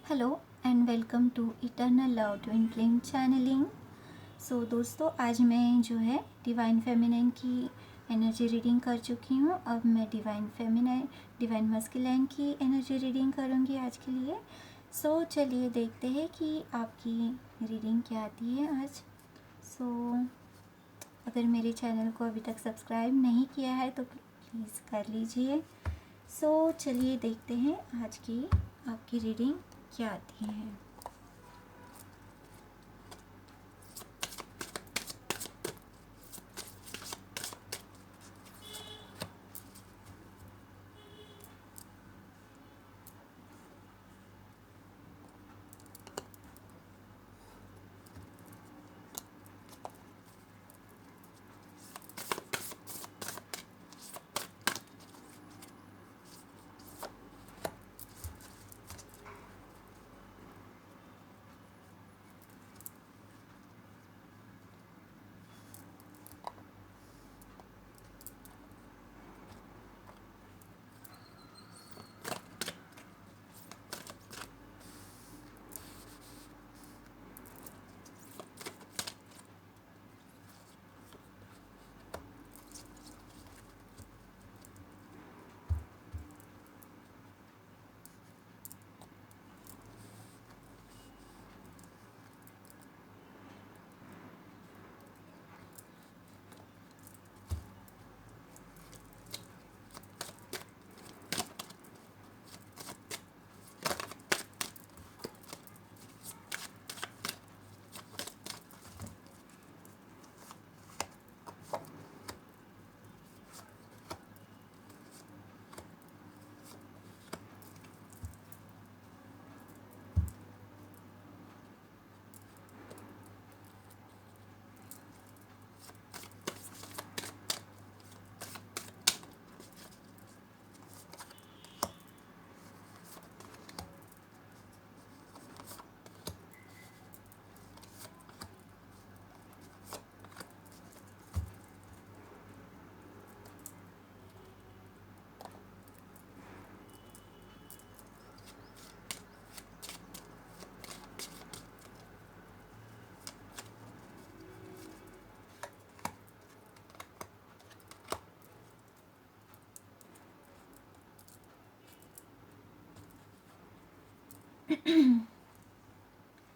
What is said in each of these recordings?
Hello and welcome to eternal love twinkling channeling. So दोस्तों, आज मैं जो है डिवाइन फेमिनाइन की एनर्जी रीडिंग कर चुकी हूँ। अब मैं डिवाइन मस्कुलाइन की एनर्जी रीडिंग करूँगी आज के लिए। सो चलिए देखते हैं कि आपकी रीडिंग क्या आती है आज। सो अगर मेरे चैनल को अभी तक सब्सक्राइब नहीं किया है तो प्लीज़ कर लीजिए। सो चलिए देखते हैं आज की आपकी रीडिंग क्या आती है।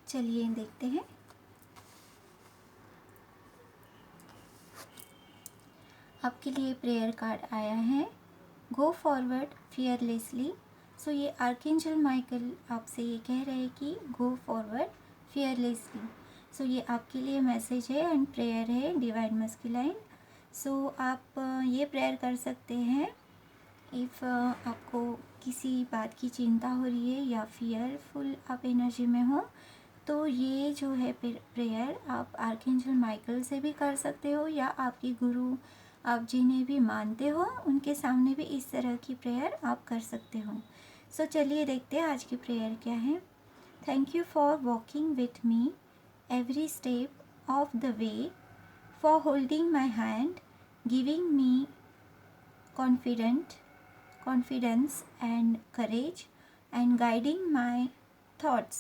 चलिए देखते हैं। आपके लिए प्रेयर कार्ड आया है, गो फॉरवर्ड फियरलेसली। सो ये आर्कएंजल माइकल आपसे ये कह रहे हैं कि गो फॉरवर्ड फियरलेसली। सो ये आपके लिए मैसेज है एंड प्रेयर है डिवाइन मस्कुलाइन। सो आप ये प्रेयर कर सकते हैं इफ़ आपको किसी बात की चिंता हो रही है या फियरफुल आप एनर्जी में हो, तो ये जो है प्रेयर आप आर्कएंजल माइकल से भी कर सकते हो या आपके गुरु आप जिन्हें भी मानते हो उनके सामने भी इस तरह की प्रेयर आप कर सकते हो। सो चलिए देखते हैं आज की प्रेयर क्या है। Thank you for walking with me every step of the way, for holding my hand, giving me confidence and courage, and guiding my thoughts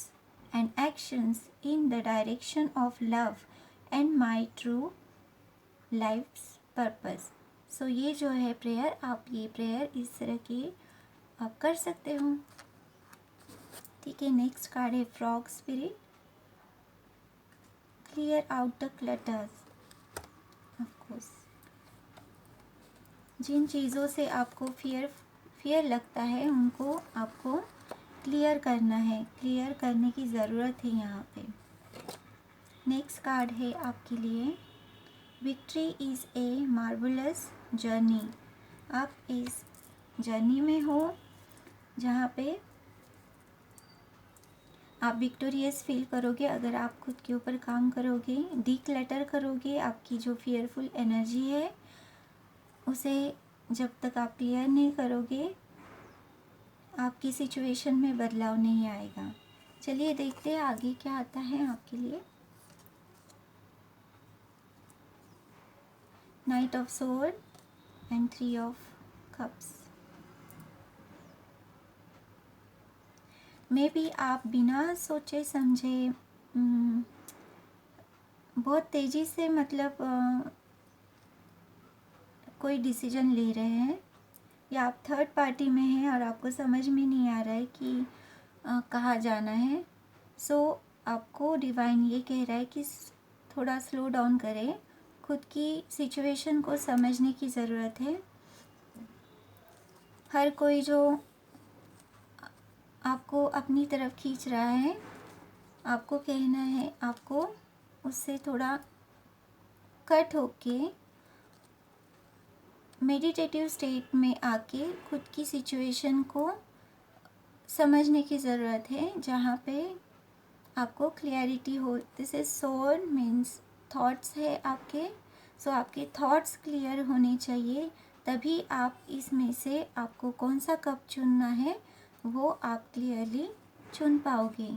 and actions in the direction of love and my true life's purpose। सो ये जो है prayer, आप ये prayer इस तरह की आप कर सकते हो। ठीक है, नेक्स्ट कार्ड है frog spirit. Clear out the clutters. Of course जिन चीज़ों से आपको फियर लगता है उनको आपको क्लियर करना है, क्लियर करने की ज़रूरत है यहाँ पे। नेक्स्ट कार्ड है आपके लिए, victory is a marvellous journey. आप इस जर्नी में हो जहाँ पे आप विक्टोरियस फील करोगे अगर आप खुद के ऊपर काम करोगे, डीक्लटर करोगे। आपकी जो फियरफुल एनर्जी है उसे जब तक आप क्लियर नहीं करोगे आपकी सिचुएशन में बदलाव नहीं आएगा। चलिए देखते हैं आगे क्या आता है आपके लिए। Night of sword and 3 of cups. May be आप बिना सोचे समझे बहुत तेज़ी से मतलब कोई डिसीजन ले रहे हैं, या आप थर्ड पार्टी में हैं और आपको समझ में नहीं आ रहा है कि कहाँ जाना है। सो आपको डिवाइन ये कह रहा है कि थोड़ा स्लो डाउन करें, खुद की सिचुएशन को समझने की ज़रूरत है। हर कोई जो आपको अपनी तरफ खींच रहा है, आपको कहना है आपको उससे थोड़ा कट होके मेडिटेटिव स्टेट में आके खुद की सिचुएशन को समझने की ज़रूरत है, जहाँ पे आपको क्लियरिटी हो। This is soul means thoughts है आपके। सो आपके थॉट्स क्लियर होने चाहिए, तभी आप इसमें से आपको कौन सा कप चुनना है वो आप क्लियरली चुन पाओगे।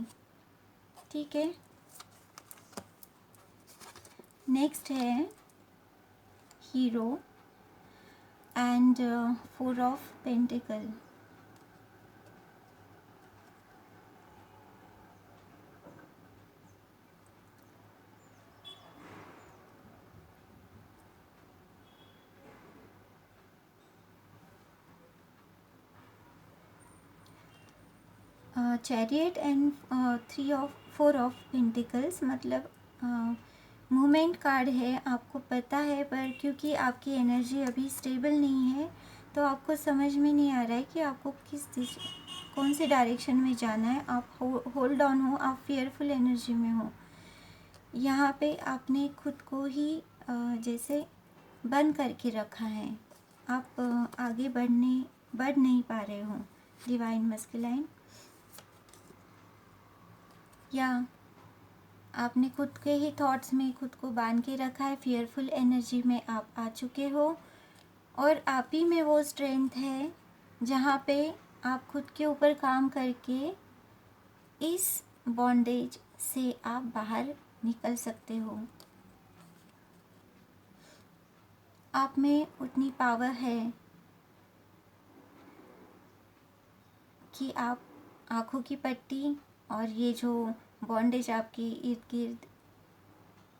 ठीक है, नेक्स्ट है hero and 4 of pentacle. Chariot and 4 of pentacles मतलब मूवमेंट कार्ड है, आपको पता है, पर क्योंकि आपकी एनर्जी अभी स्टेबल नहीं है तो आपको समझ में नहीं आ रहा है कि आपको कौन से डायरेक्शन में जाना है। आप होल्ड ऑन हो, आप फियरफुल एनर्जी में हो। यहाँ पे आपने खुद को ही जैसे बंद करके रखा है, आप आगे बढ़ नहीं पा रहे हो। डिवाइन मस्कुलाइन, या आपने खुद के ही थॉट्स में खुद को बांध के रखा है, फियरफुल एनर्जी में आप आ चुके हो, और आप ही में वो स्ट्रेंथ है जहाँ पे आप खुद के ऊपर काम करके इस बॉन्डेज से आप बाहर निकल सकते हो। आप में उतनी पावर है कि आप आँखों की पट्टी और ये जो बॉन्डेज आपके इर्द गिर्द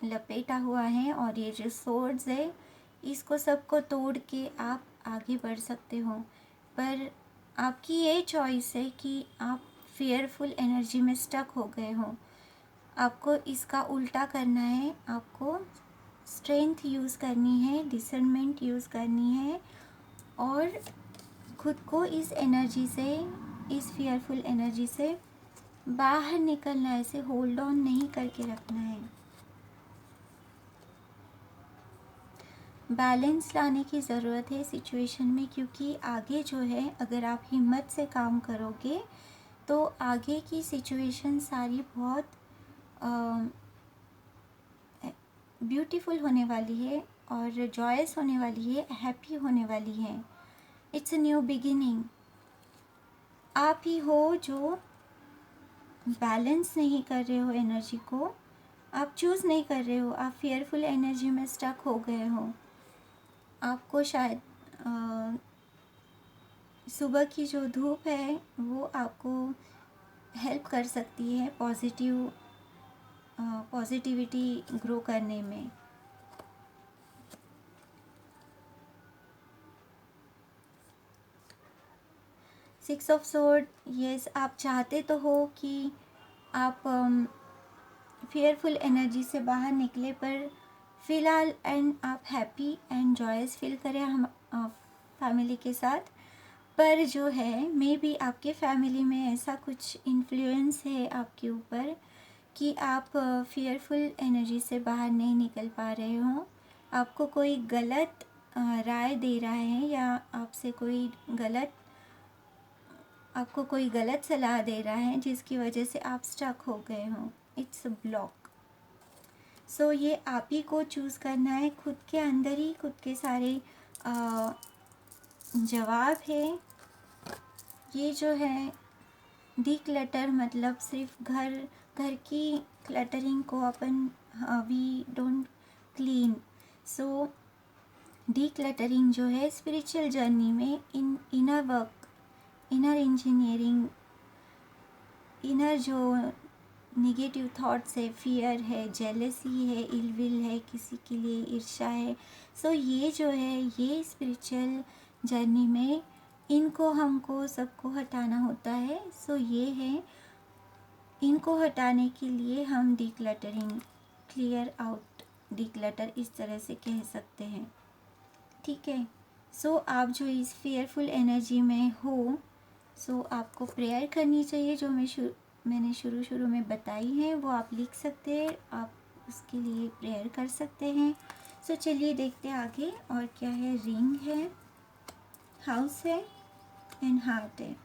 लपेटा हुआ है और ये जो सोर्ड्स है, इसको सबको तोड़ के आप आगे बढ़ सकते हो। पर आपकी ये चॉइस है कि आप फियरफुल एनर्जी में स्टक हो गए हो। आपको इसका उल्टा करना है, आपको स्ट्रेंथ यूज़ करनी है, डिसर्नमेंट यूज़ करनी है, और खुद को इस एनर्जी से, इस फियरफुल एनर्जी से बाहर निकलना है। ऐसे होल्ड ऑन नहीं करके रखना है। बैलेंस लाने की ज़रूरत है सिचुएशन में, क्योंकि आगे जो है अगर आप हिम्मत से काम करोगे तो आगे की सिचुएशन सारी बहुत ब्यूटीफुल होने वाली है और जॉयस होने वाली है, हैप्पी होने वाली है। It's a new beginning. आप ही हो जो बैलेंस नहीं कर रहे हो एनर्जी को, आप चूज़ नहीं कर रहे हो, आप फियरफुल एनर्जी में स्टक हो गए हो। आपको शायद सुबह की जो धूप है वो आपको हेल्प कर सकती है पॉजिटिविटी ग्रो करने में। सिक्स ऑफ सोर्ड, यस, आप चाहते तो हो कि आप फियरफुल एनर्जी से बाहर निकले, पर फ़िलहाल एंड आप हैप्पी एंड जॉयस फील करें हम फैमिली के साथ। पर जो है मे बी आपके फैमिली में ऐसा कुछ इन्फ्लुएंस है आपके ऊपर कि आप फियरफुल एनर्जी से बाहर नहीं निकल पा रहे हो। आपको कोई गलत राय दे रहा है, या आपको कोई गलत सलाह दे रहा है जिसकी वजह से आप स्टक हो गए हो। It's a block. सो ये आप ही को चूज़ करना है, खुद के अंदर ही खुद के सारे जवाब है। ये जो है डीक्लटर मतलब सिर्फ घर की क्लटरिंग को अपन we don't clean. So decluttering जो है स्पिरिचुअल जर्नी में inner work, inner engineering inner जो निगेटिव थॉट्स है, फियर है, जेलसी है, इलविल है, किसी के लिए ईर्ष्या है, सो ये जो है ये स्पिरिचुअल जर्नी में इनको हमको सबको हटाना होता है। सो ये है, इनको हटाने के लिए हम डिक्लटरिंग, क्लियर आउट, डिक्लटर इस तरह से कह सकते हैं। ठीक है, सो आप जो इस फेयरफुल एनर्जी में हो, सो आपको प्रेयर करनी चाहिए जो मैंने शुरू में बताई है, वो आप लिख सकते हैं, आप उसके लिए प्रेयर कर सकते हैं। सो चलिए देखते हैं आगे और क्या है। रिंग है, हाउस है एंड हार्ट है।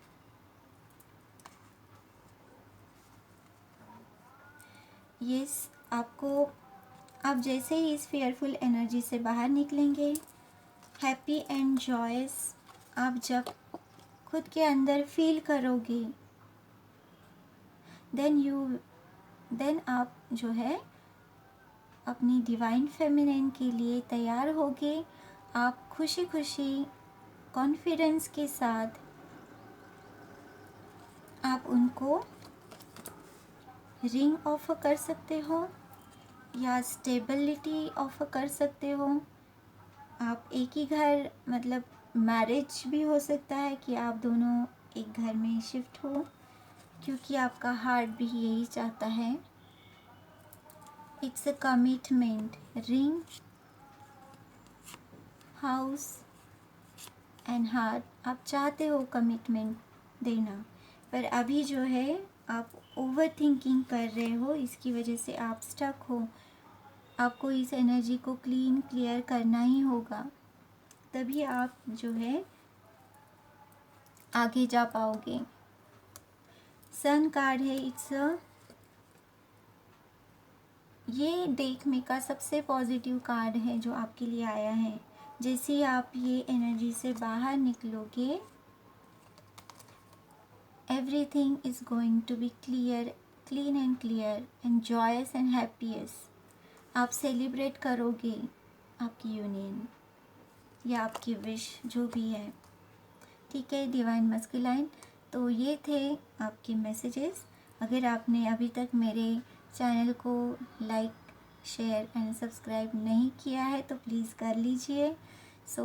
यस, आपको, आप जैसे ही इस फेयरफुल एनर्जी से बाहर निकलेंगे, हैप्पी एंड जॉयस आप जब खुद के अंदर फील करोगे, देन आप जो है अपनी डिवाइन फेमिनिन के लिए तैयार होगे। आप खुशी खुशी कॉन्फिडेंस के साथ आप उनको रिंग ऑफर कर सकते हो या स्टेबिलिटी ऑफर कर सकते हो। आप एक ही घर, मतलब मैरिज भी हो सकता है कि आप दोनों एक घर में शिफ्ट हो, क्योंकि आपका हार्ट भी यही चाहता है। It's a commitment, ring, house and heart, आप चाहते हो कमिटमेंट देना, पर अभी जो है आप ओवर थिंकिंग कर रहे हो, इसकी वजह से आप स्टक हो। आपको इस एनर्जी को क्लियर करना ही होगा, तभी आप जो है आगे जा पाओगे। सन कार्ड है, ये डेक में का सबसे पॉजिटिव कार्ड है जो आपके लिए आया है। जैसे ही आप ये एनर्जी से बाहर निकलोगे, everything is going to be clean and clear and joyous and happiest। आप सेलिब्रेट करोगे आपकी यूनियन या आपकी विश जो भी है। ठीक है डिवाइन मस्कुलाइन, तो ये थे आपके मैसेजेस। अगर आपने अभी तक मेरे चैनल को लाइक, शेयर एंड सब्सक्राइब नहीं किया है तो प्लीज़ कर लीजिए। सो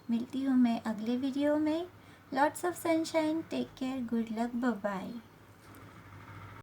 मिलती हूँ मैं अगले वीडियो में। Lots of sunshine, take care, good luck, bye bye.